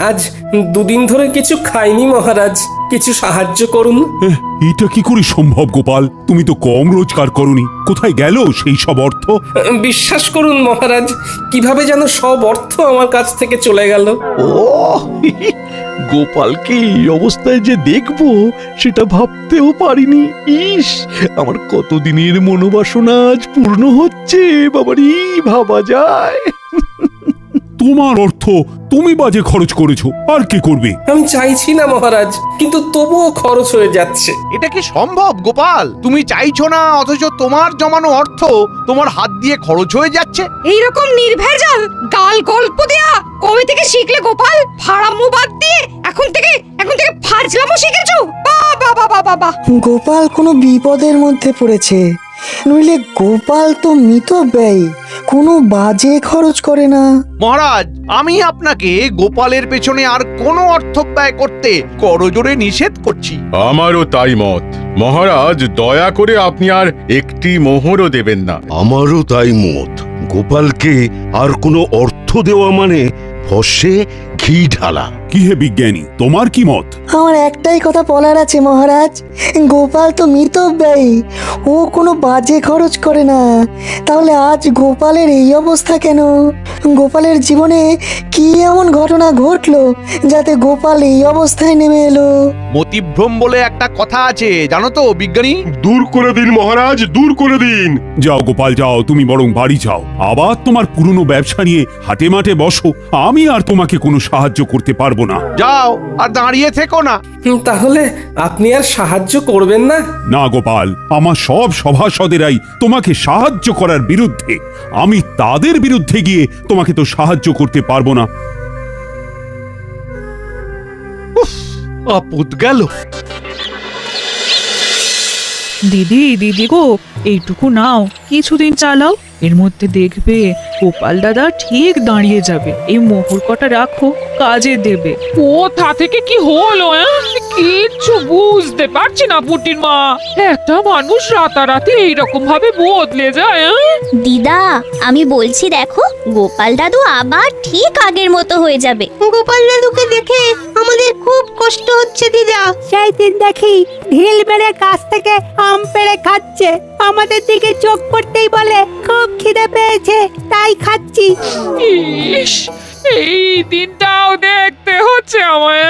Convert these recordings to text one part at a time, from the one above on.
আজ দুদিন ধরে কিছু খাইনি মহারাজ, কিছু সাহায্য করুন। এটা কি করে সম্ভব গোপাল? তুমি তো কম রোজগার করনি, কোথায় গেল সেই সব অর্থ? বিশ্বাস করুন মহারাজ, কিভাবে যেন সব অর্থ আমার কাছ থেকে চলে গেল। ও গোপালকে এই অবস্থায় যে দেখবো সেটা ভাবতেও পারিনি। ইস, আমার কতদিনের মনোবাসনা আজ পূর্ণ হচ্ছে। বাবারি, ভাবা যায়? তোমার অর্থ তুমি বাজে খরচ করেছো, আর কি করবে? আমি চাইছি না মহারাজ, কিন্তু তবুও খরচ হয়ে যাচ্ছে। এটা কি সম্ভব গোপাল? তুমি চাইছো না অথচ তোমার জমানো অর্থ তোমার হাত দিয়ে খরচ হয়ে যাচ্ছে। এইরকম নির্ভেজাল গাল গল্প দেয়া কবে থেকে শিখলে গোপাল? ফাড়ামো বাদ দিয়ে এখন থেকে ফাজলামো শিখেছো? বাবা বাবা বাবা! গোপাল কোনো বিপদের মধ্যে পড়েছে, নইলে গোপাল তো মিতব্যয়ী, কোনো বাজে খরচ করে না। মহারাজ, আমি আপনাকে গোপালের পেছনে আর কোনো অর্থ ব্যয় করতে করজোড়ে নিষেধ করছি। আমারও তাই মত মহারাজ, দয়া করে আপনি আর একটি মোহরও দেবেন না। আমারও তাই মত। গোপালকে আর কোনো অর্থ দেওয়া মানে ফসে ঘি ঢালা। কি হে বিজ্ঞানী, তোমার কি মত? আমার একটাই কথা বলার আছে মহারাজ, গোপাল তো মিতব্যয়ী, ও কোনো বাজে খরচ করে না। তাহলে আজ গোপালের এই অবস্থা কেন? গোপালের জীবনে কি এমন ঘটনা ঘটলো যাতে গোপাল এই অবস্থায় নেমে এলো? মতিভ্রম বলে একটা কথা আছে, জানো তো বিজ্ঞানী? দূর করে দিন মহারাজ, দূর করে দিন। যাও গোপাল যাও, তুমি বরং বাড়ি যাও, আবার তোমার পুরনো ব্যবসা নিয়ে হাটে মাঠে বসো। আমি আর তোমাকে কোনো সাহায্য করতে পারবো না। যাও, আর দাঁড়িয়ে থেকো না। তাহলে আপনি আর সাহায্য করবেন না? না গোপাল, আমার সব সভাসদেরাই তোমাকে সাহায্য করার বিরুদ্ধে। আমি তাদের বিরুদ্ধে গিয়ে তোমাকে তো সাহায্য করতে পারবো না। আপদ গেল। দিদি দিদি গো, এইটুকু নাও, কিছুদিন চালাও, এর মধ্যে দেখবে গোপাল দাদা ঠিক দাঁড়িয়ে যাবে। এই মোহর কটা রাখো, কাজে দেবে। কোথা থেকে কি হলো? কিচ্ছু বুঝতে পারছি না পুটির মা। একটা মানুষ রাতারাতি এইরকম ভাবে বদলে যায়। দিদা, আমি বলছি দেখো, গোপাল দাদু আবার ঠিক আগের মতো হয়ে যাবে। গোপাল দাদুকে দেখে আমাদের খুব কষ্ট হচ্ছে দিদা। সেই দিন দেখি ঢিল মেরে কাছ থেকে আম পেড়ে খাচ্ছে, আমাদের দিকে চোখ করতেই বলে খুব খিদে পেয়েছে তাই খাচ্ছি। ইস, এই দিনটাও দেখতে হচ্ছে আমায়।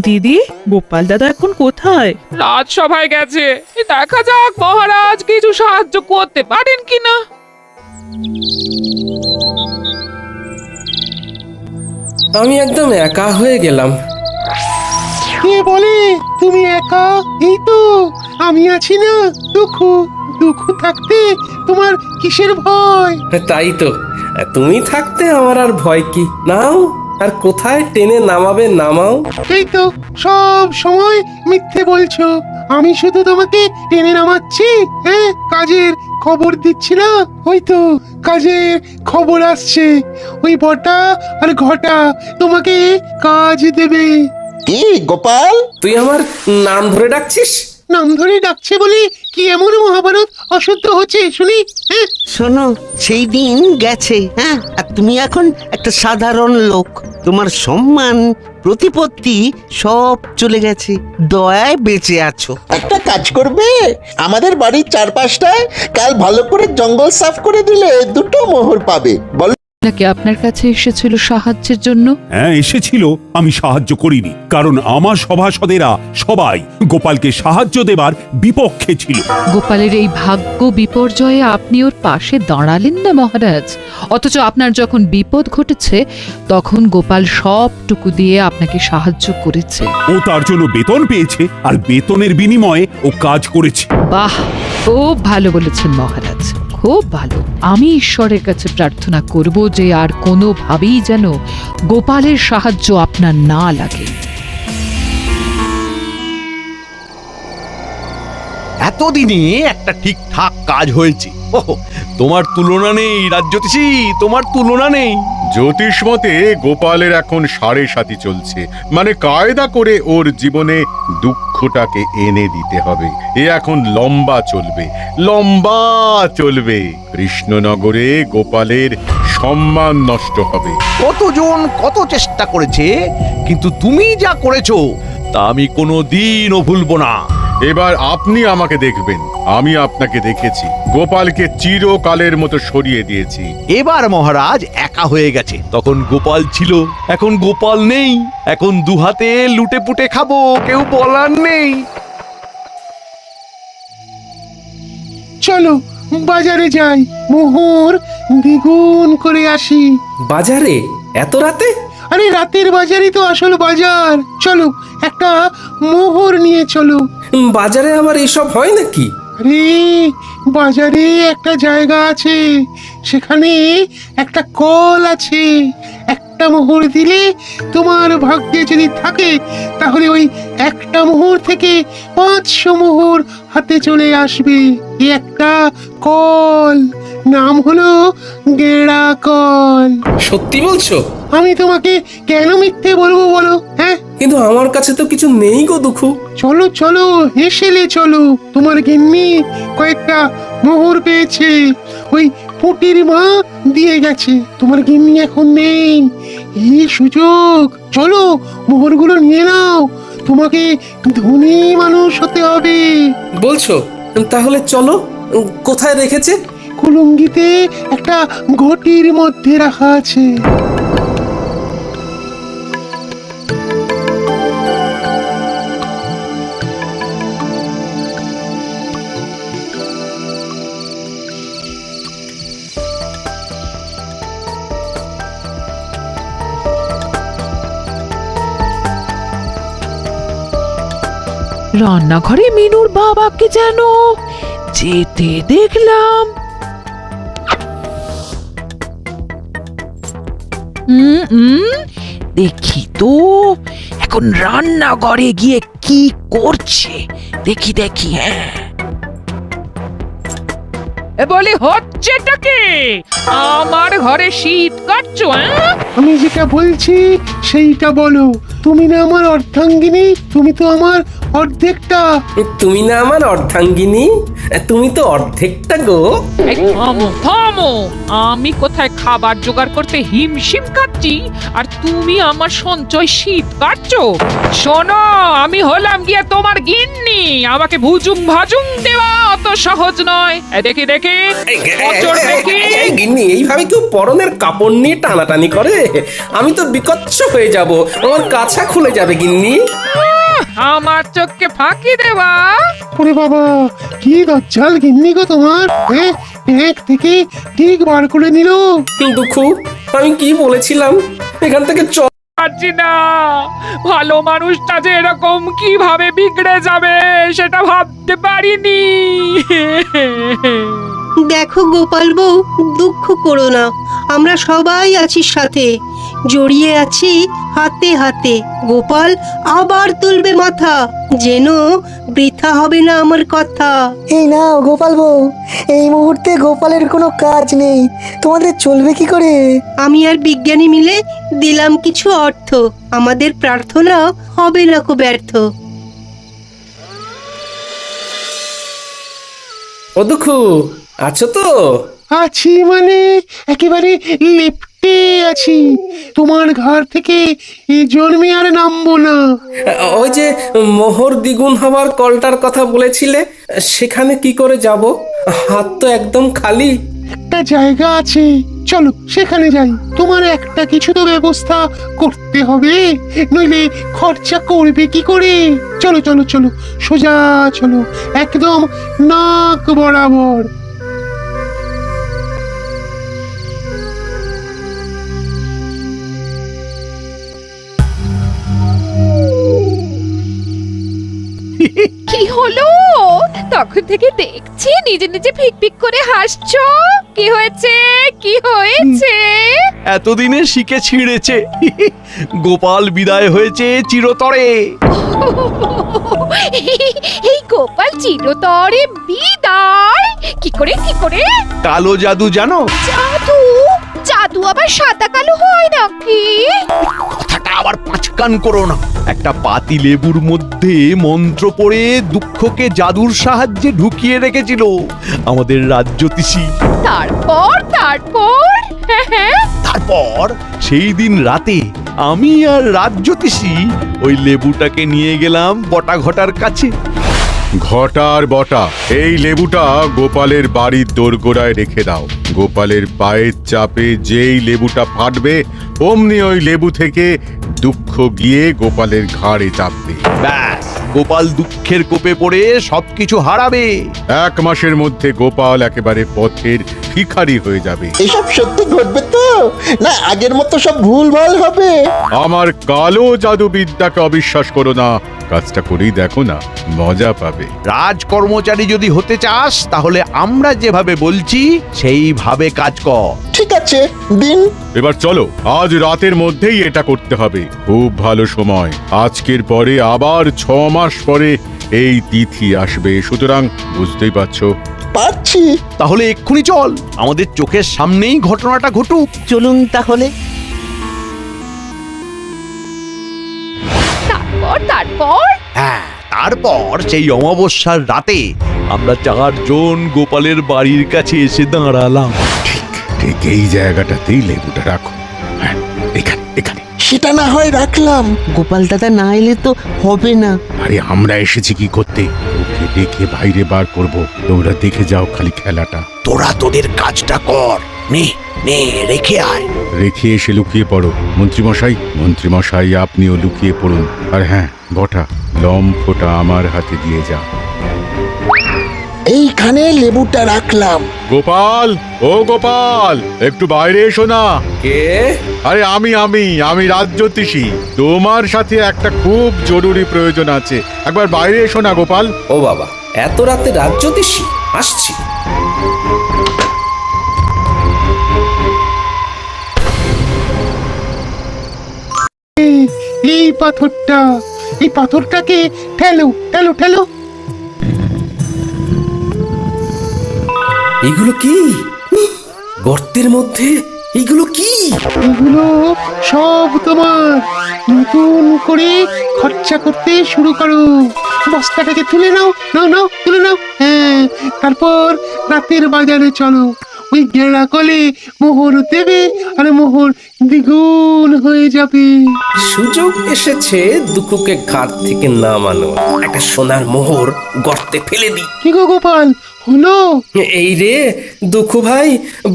দিদি, গোপাল দাদা এখন কোথায়? রাজসভায় গেছে, দেখা যাক মহারাজ কিছু সাহায্য করতে পারেন কিনা। আমি একদম একা হয়ে গেলাম। কে বলে তুমি একা? এই তো আমি আছি না। দুঃখ থাকতে তোমার কিসের ভয়? তাই তো, তুমি থাকতে আমার আর ভয় কি? নাও, আর কোথায় টেনে নামাবে নামাও। এই তো সব সময় মিথ্যে বলছো। আমি শুধু তোমাকে টেনে নামাচ্ছি, হ্যাঁ, কাজের খবর দিচ্ছি না। ওই তো কাজের খবর আসছে, ওই বটা আর ঘটা তোমাকে কাজ দেবে। কি গোপাল, তুই আমার নাম ধরে ডাকছিস? নাম ধরে ডাকছে বলে কি এমন মহাভারত অশুদ্ধ হচ্ছে শুনি? হ্যাঁ, শোনো, সেই দিন গেছে, হ্যাঁ, আর তুমি এখন একটা সাধারণ লোক। তোমার সম্মান প্রতিপত্তি সব চলে গেছে, দয়ায় বেঁচে আছো। একটা কাজ করবে, আমাদের বাড়ির চারপাশটায় কাল ভালো করে জঙ্গল সাফ করে দিলে দুটো মোহর পাবে। বল নাকি আপনার কাছে এসেছিল সাহায্যের জন্য? হ্যাঁ এসেছিল, আমি সাহায্য করিনি, কারণ আমার সভাসদেরা সবাই গোপালকে সাহায্য দেবার বিপক্ষে ছিল। গোপালের এই ভাগ্য বিপর্যয়ে আপনি ওর পাশে দাঁড়ালেন না মহারাজ, অথচ আপনার যখন বিপদ ঘটেছে তখন গোপাল সবটুকু দিয়ে আপনাকে সাহায্য করেছে। ও তার জন্য বেতন পেয়েছে, আর বেতনের বিনিময়ে ও কাজ করেছে। বাহ, খুব ভালো বলেছেন মহারাজ, খুব ভালো। আমি ঈশ্বরের কাছে প্রার্থনা করব যে আর কোনোভাবেই যেন গোপালের সাহায্য আপনার না লাগে। এতদিনে একটা ঠিকঠাক কাজ হয়েছে। ওহ, তোমার তুলনা নেই রাজ্যতীষী, তোমার তুলনা নেই। জ্যোতিষ মতে গোপালের এখন 7.5 চলছে, মানে কায়দা করে ওর জীবনে দুঃখটাকে এনে দিতে হবে। এ এখন লম্বা চলবে, লম্বা চলবে। কৃষ্ণনগরে গোপালের সম্মান নষ্ট হবে। কতজন কত চেষ্টা করেছে, কিন্তু তুমি যা করেছো তা আমি কোনোদিনও ভুলবো না। এবার আপনি আমাকে দেখবেন, আমি আপনাকে দেখেছি। গোপালকে চিরকালের মতো সরিয়ে দিয়েছি। এবার মহারাজ একা হয়ে গেছে, তখন গোপাল ছিল, এখন গোপাল নেই। এখন দুহাতে লুটে পুটে খাবো, কেউ বলার নেই। চলো বাজারে যাই, মোহর দ্বিগুণ করে আসি। বাজারে এত রাতে? আরে রাতের বাজারই তো আসল বাজার। চলো একটা মোহর নিয়ে চলো। বাজারে আবার এসব হয় নাকি? আরে বাজারে একটা জায়গা আছে, সেখানে একটা কল আছে। একটা মোহর দিলে তোমার ভাগ্যে যদি থাকে, তাহলে ওই একটা মোহর থেকে 500 মোহর হাতে চলে আসবে। এই একটা কল, নাম হলো গেড়া কল। সত্যি বলছো? আমি তোমাকে কেন মিথ্যে বলবো বলো? হ্যাঁ, কিন্তু আমার কাছে তো কিছু নেই গো দুঃখু। চলো চলো হেসেলে চলো। তোমার গিন্নি কয়েকটা মোহর পেয়েছে, ওই পুটির মা দিয়ে গেছে। তোমার গিন্নি এখন নেই, এই সুযোগ। চলো মোহরগুলো নিয়ে নাও, তোমাকে ধনী মানুষ হতে হবে। বলছো? তাহলে চলো। কোথায় রেখেছে? কুলুঙ্গিতে একটা ঘটির মধ্যে রাখা আছে। রান্নাঘরে মিনুর বাবাকে যেন যেতে দেখলাম। দেখি তো এখন রান্নাঘরে গিয়ে কি করছে। দেখি দেখি। হ্যাঁ, বলি হচ্ছেটা কি? আমার ঘরে শীত কাটছো? আমি যেটা বলছি সেইটা বলো। তুমি না আমার অর্ধাঙ্গিনী, তুমি তো আমার অর্ধেকটা। তুমি না আমার অর্ধাঙ্গিনী, তুমি তো অর্ধেকটা গো। থামো থামো, আমি কোথায় খাবার জোগাড় করতে হিমশিম কাটছি আর তুমি আমার সঞ্চয় শীত কাটছো? শোনো, আমি হলাম গিয়ে তোমার গিন্নি, আমাকে ভুজুং ভাজুং দেওয়া অত সহজ নয়। দেখি দেখি গিন্নি, এইভাবে কেউ পরনের কাপড় নিয়ে টানাটানি করে? আমি তো বিকচ্ছ হয়ে যাব, আমার কাছা খুলে যাবে গিন্নি। আমার চোখকে ফাঁকি দেওয়া? ওরে বাবা, কি দজ্জাল গিন্নি গো তোমার। এক থেকে ঠিক বার করে নিল। দুঃখু, আমি কি বলেছিলাম? এখান থেকে চল। পারছি না, ভালো মানুষটা যে এরকম কিভাবে বিগড়ে যাবে সেটা ভাবতে পারিনি। দেখো গোপাল বউ, দুঃখ করো না, আমরা সবাই আছি সাথে, জড়িয়ে আছি হাতে হাতে। গোপাল আবার তুলবে মাথা, যেন বৃথা হবে না আমার কথা। এই নাও গোপাল বউ, এই মুহূর্তে গোপালের কোনো কাজ নেই, তোমাদের চলবে কি করে? আমি আর বিজ্ঞানী মিলে দিলাম কিছু অর্থ, আমাদের প্রার্থনা হবে না কো ব্যর্থ। ও দুঃখু, আছো তো? আছি মানে একেবারে লেপ্টে আছি। তোমার ঘর থেকে এই জন্মে আর নামবো না। ওই যে মোহর দ্বিগুণ হবার কলটার কথা বলেছিলে, সেখানে কি করে যাব? হাত তো একদম খালি। একটা জায়গা আছে, চলো সেখানে যাই। তোমার একটা কিছু তো ব্যবস্থা করতে হবে, নইলে খরচা করবে কি করে? চলো চলো চলো, সোজা চলো, একদম নাক বরাবর। কি হলো? তখন থেকে দেখছি নিজে নিজে ফিক ফিক করে হাসছো। কি হয়েছে? কি হয়েছে? এতদিনে শিখে ছিঁড়েছে। গোপাল বিদায় হয়েছে চিরতরে। এই গোপাল চিরতরে বিদায়? কি করে কি করে? কালো জাদু জানো? জাদু? জাদু আবার সাদা কালো হয় নাকি? কথাটা আবার পাঁচকান করো না। একটা পাতি লেবুর মধ্যে মন্ত্র পড়ে দুঃখকে জাদুর সাহায্যে ঢুকিয়ে রেখেছিল আমাদের রাজ্যতীষী। তারপর তারপর তারপর সেই দিন রাতে আমি আর রাজ্যোতিষী ওই লেবুটাকে নিয়ে গেলাম বটা ঘটার কাছে। ঘটার বটা, এই লেবুটা গোপালের বাড়ির দোরগোড়ায় রেখে দাও। গোপালের পায়ের চাপে যেই লেবুটা ফাটবে অমনি ওই লেবু থেকে দুঃখ গিয়ে গোপালের ঘাড়ে চাপবে। ব্যাস, গোপাল দুঃখের কোপে পড়ে সবকিছু হারাবে। 1 মাসের মধ্যে গোপাল একেবারে পথের ভিখারি হয়ে যাবে। এসব সত্যি ঘটবে তো, না আগের মতো সব ভুলভাল হবে? আমার কালো জাদুবিদ্যাকে অবিশ্বাস করো না, কাজটা করেই দেখো না, মজা পাবে। রাজকর্মচারী যদি হতে চাস তাহলে আমরা যেভাবে বলছি সেইভাবে কাজ কর। ঠিক আছে, দিন। এবার চলো, আজ রাতের মধ্যেই এটা করতে হবে। খুব ভালো সময়, আজকের পরে আবার 6 মাস পরে এই তিথি আসবে, সুতরাং বুঝতেই পারছো। পারছি। তাহলে এক্ষুনি চল, আমাদের চোখের সামনেই ঘটনাটা ঘটুক। চলুন তাহলে। তারপর হ্যাঁ, তারপর সেই অমাবস্যার রাতে আমরা 4 জন গোপালের বাড়ির কাছে এসে দাঁড়ালাম। ঠিক এই জায়গাটাতেই লেবুটা রাখো। হ্যাঁ, এখানে এখানে। সেটা না হয় রাখলাম। গোপাল দাদা না এলে তো হবে না। আরে আমরা এসেছি কি করতে? ওকে দেখে বাইরে বার করব, তোমরা দেখে যাও খালি খেলাটা। তোরা তোদের কাজটা কর, নে নে রেখে আয়। রেখে এসে লুকিয়ে পড়ো। মন্ত্রীমশাই আপনিও লুকিয়ে পড়ুন। আর হ্যাঁ বটা, লম্ফটা আমার হাতে দিয়ে যা। এইখানে লেবুটা রাখলাম। গোপাল, ও গোপাল, একটু বাইরে এসো না। কে? আরে আমি রাজ্যোতিষী। তোমার সাথে একটা খুব জরুরি প্রয়োজন আছে, একবার বাইরে এসো না গোপাল। ও বাবা, এত রাতে রাজ্যোতিষী? আসছি। এই পাথরটাকে ঠেলো ঠেলো ঠেলো। এগুলো কি? গর্তের মধ্যে এগুলো কি? এগুলো সব তোমার। নতুন করে খরচা করতে শুরু করো। বস্তাটাকে তুলে নাও, তুলে নাও। হ্যাঁ, তারপর রাতের বাজারে চলো। ওই গেঁড়া কলে মোহর দেবে, আর মোহর দ্বিগুণ হয়ে যাবে। সুযোগ এসেছে দুকুকে ঘাট থেকে নামানো। একটা সোনার মোহর গর্তে ফেলে দি। কি গো গোপাল, হলো? এই রে দুঃখু ভাই,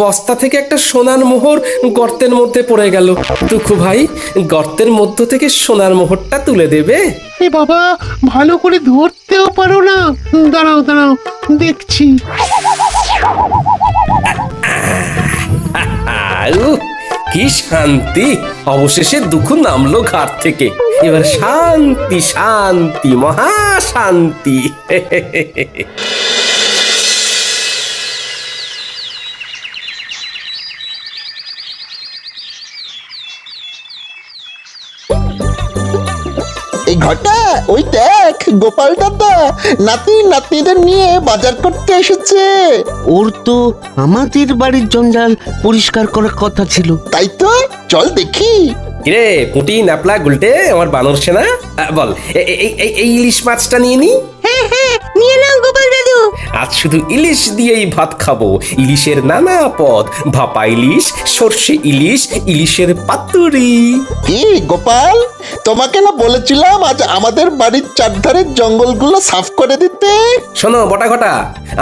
বস্তা থেকে একটা সোনার মোহর গর্তের মধ্যে পড়ে গেল। দুঃখু ভাই, গর্তের মধ্য থেকে সোনার মোহরটা তুলে দেবে? এ বাবা, ভালো করে ধরতেও পারো না। দাঁড়াও দেখছি। কি শান্তি! অবশেষে দুঃখ নামলো ঘাট থেকে। এবার শান্তি শান্তি, মহা শান্তি। এই ঘটা, ওই দেখ গোপাল দাদা নাতি নাতনিদের নিয়ে বাজার করতে এসেছে। ওর তো আমাদের বাড়ির জঞ্জাল পরিষ্কার করার কথা ছিল। তাই তো, চল দেখি। কিরে পুঁটি, ন্যাপলা, গুলটে, আমার বানর সেনা, বল এই ইলিশ মাছটা নিয়ে নি। হ্যাঁ নিয়ে নাও গোপাল দাদু। আজ শুধু ইলিশ দিয়েই ভাত খাবো। ইলিশের নানা পদ, ভাপা ইলিশ, সর্ষে ইলিশ, ইলিশের পাতুরি। কি গোপাল, তোমাকে না বলেছিলাম আজ আমাদের বাড়ির চারধারের জঙ্গলগুলো সাফ করে দিতে? শোনো বটা ঘটা,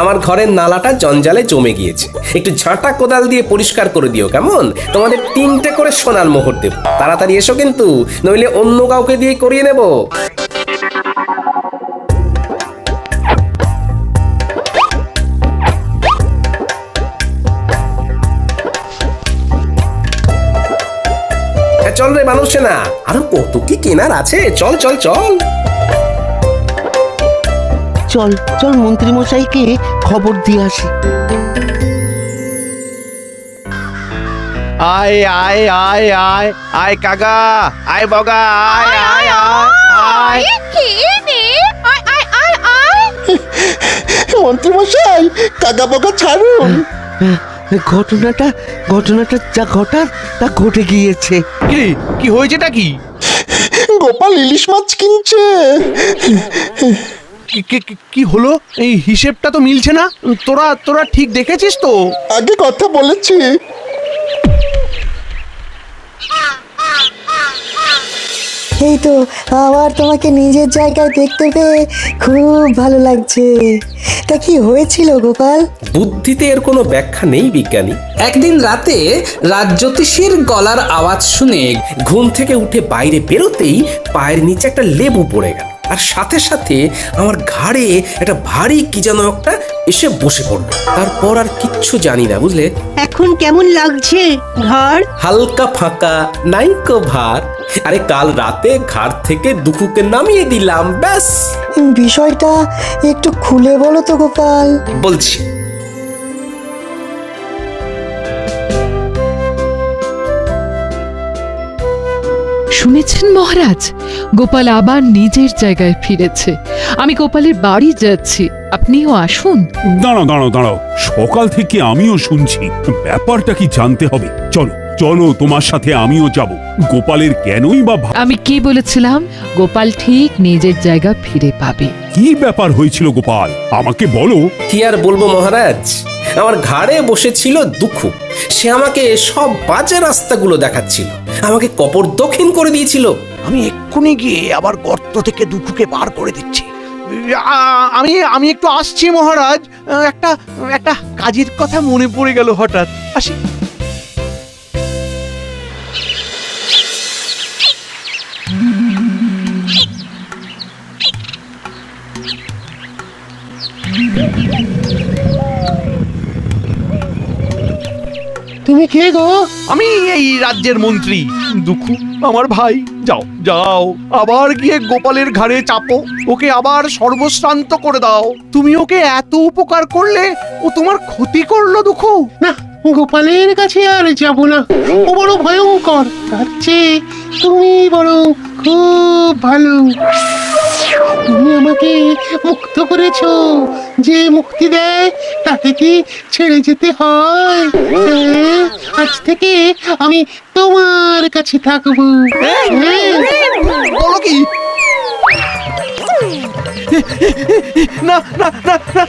আমার ঘরের নালাটা জঞ্জালে জমে গিয়েছে। একটু ঝাঁটা কোদাল দিয়ে পরিষ্কার করে দিও, কেমন? তোমাদের 3টে করে সোনার মোহর দেব। তাড়াতাড়ি এসো কিন্তু, নইলে অন্য কাউকে দিয়ে করিয়ে নেব। চল রে মানুষ না, আরো কত কি কেনার আছে। চল চল চল চল চল, মন্ত্রী মশাইকে খবর দিয়ে আসি। আয় আয় আয় আয় আয় কাকা, আয় বগা, আয় আয় আয় আয়। কে রে? আয় আয় আয় আয়। মন্ত্রী মশাই, কাকা বকা ছাড়ুন। ঘটনাটা যা ঘটার তা ঘটে গিয়েছে। কি হয়েছেটা কি? গোপাল ইলিশ মাছ কিনছে। কি হলো? এই হিসেবটা তো মিলছে না। তোরা ঠিক দেখেছিস তো? আগে কথা বলেছি। এই তো আবার তোমাকে নিজের জায়গায় দেখতে পেয়ে খুব ভালো লাগছে। তা কি হয়েছিল গোপাল? বুদ্ধিতে এর কোনো ব্যাখ্যা নেই বিজ্ঞানী। একদিন রাতে রাজ্যোতিষীর গলার আওয়াজ শুনে ঘুম থেকে উঠে বাইরে বেরোতেই পায়ের নিচে একটা লেবু পড়ে গেল, আর সাথে সাথে আমার ঘাড়ে একটা ভারী কি যেন একটা এসে বসে পড়লো। তারপর আর কিচ্ছু জানি না, বুঝলে। এখন কেমন লাগছে ঘাড়? হালকা ফাঁকা, নাইকো ভার। আরে কাল রাতে ঘাড় থেকে দুঃখকে নামিয়ে দিলাম, ব্যাস। বিষয়টা একটু খুলে বলো তো গোপাল। বলছি। শুনেছেন মহারাজ, গোপাল আবার নিজের জায়গায় ফিরেছে। আমি গোপালের বাড়ি যাচ্ছি, আপনিও আসুন। দাঁড়াও দাঁড়াও দাঁড়াও, সকাল থেকে আমিও শুনছি, ব্যাপারটা কি জানতে হবে। চলো চলো, তোমার সাথে আমিও যাব। গোপালের কেনই বা আমি কি বলেছিলাম? গোপাল ঠিক নিজের জায়গা ফিরে পাবে। কি ব্যাপার হয়েছিল গোপাল, আমাকে বলো। কি আর বলবো মহারাজ, আমার ঘাড়ে বসেছিল দুঃখ। সে আমাকে সব বাজে রাস্তাগুলো দেখাচ্ছিল, আমাকে কপর দক্ষিণ করে দিয়েছিল। আমি এক্ষুনি গিয়ে আবার গর্ত থেকে দুঃখকে বার করে দিচ্ছি। আমি একটু আসছি মহারাজ। একটা কাজের কথা মনে পড়ে গেল হঠাৎ, আসি। তুমি কে গো? আমি এই রাজ্যের মন্ত্রী দুঃখু, আমার ভাই। যাও যাও, আবার গিয়ে গোপালের ঘাড়ে চাপো, ওকে আবার সর্বশ্রান্ত করে দাও। তুমি ওকে এত উপকার করলে, ও তোমার ক্ষতি করলো দুঃখু। না, গোপালের কাছে আর যাব না, ও বড় ভয়ঙ্কর। তার চেয়ে তুমি বরং খুব ভালো। তুমি আমাকে মুক্ত করেছো, যে মুক্তি দেয় তাকে কি ছেড়ে যেতে হয়? হ্যাঁ, আজ থেকে আমি তোমার কাছে থাকবো। বলো কি? না না না না,